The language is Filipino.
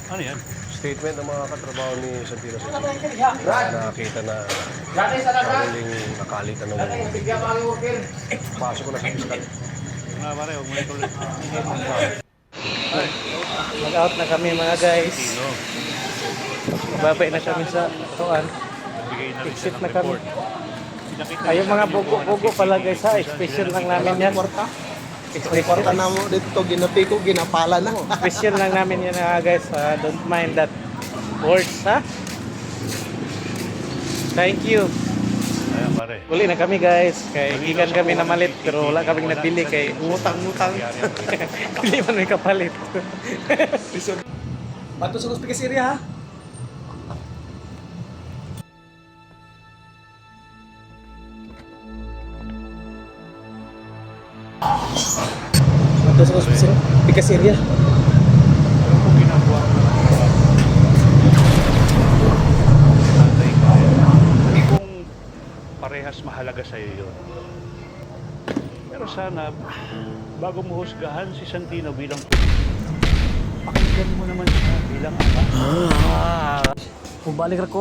Ano yan? Statement ng mga katrabaho ni Santino sa City. Nakita na huling nakalitan ng pasok ko na sa piskal. Pare, huwag mo ituloy. Mag-out na kami mga guys. Sino? Babay na kami sa tuan. Nagbigay na rin siya Exit ng na kami. report. Pinakita Ayun niya mga sa akin yung bugo-bugo ano, pala guys ha. CCTV. Special lang namin yan. Kwarta na mo dito, ginapi ko, ginapala na. Special lang namin yan guys. Don't mind that words ha. Thank you. Ayan pare. Uli na kami guys. Kay gikan kami na malit pero wala kaming nabili kay Utang-utang. hindi man may kapalit. Bato sa Kuspikas area ha. Bato sa Kuspikas area. Ano kung ginagawa mo ng tatay ka? Hindi kung parehas mahalaga sa'yo yun. Pero sana, bago mo husgahan si Santino bilang pakinggan mo naman siya bilang ama. Bumalik ko.